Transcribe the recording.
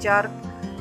4